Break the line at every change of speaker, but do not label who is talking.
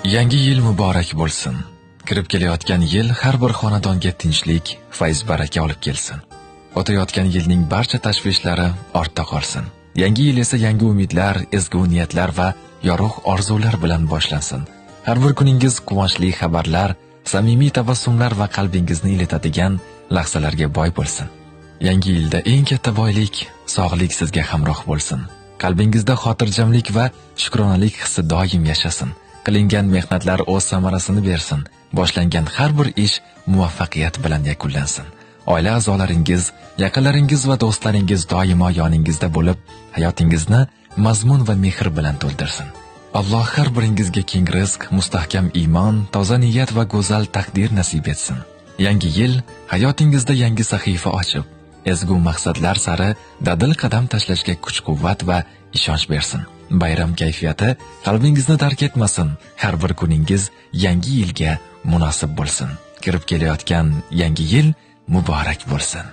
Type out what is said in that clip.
Yangi yil muborak bo'lsin. Kirib kelayotgan yil har bir xonadonga tinchlik, fayz baraka olib kelsin. O'tayotgan yilning barcha tashvishlari ortda qolsin. Yangi yil esa yangi umidlar, ezgu niyatlar va yorug' orzular bilan boshlansin. Har bir kuningiz quvonchli xabarlar, samimiy tabassumlar va qalbingizni iletadigan lahzalarga boy bo'lsin. Yangi yilda eng katta boylik sog'lik sizga hamroh bo'lsin. Qalbingizda xotirjamlik va shukronalik hissi doim yashasin. Qilingan mehnatlar o'z samarasini bersin. Boshlangan har bir ish muvaffaqiyat bilan yakunlansin. Oila a'zolaringiz, yaqinlaringiz va do'stlaringiz doimo yoningizda bo'lib, hayotingizni mazmun va mehr bilan to'ldirsin. Alloh har biringizga keng rizq, mustahkam iymon, toza niyat va go'zal taqdir nasib etsin. Yangi yil hayotingizda yangi sahifa ochib, ezgu maqsadlar sari dadil qadam tashlashga kuch-quvvat va ishonch bersin. Bayram kayfiyati qalbingizni tark etmasin. Har bir kuningiz yangi yilga munosib bo'lsin. Kirib kelayotgan yangi yil muborak bo'lsin.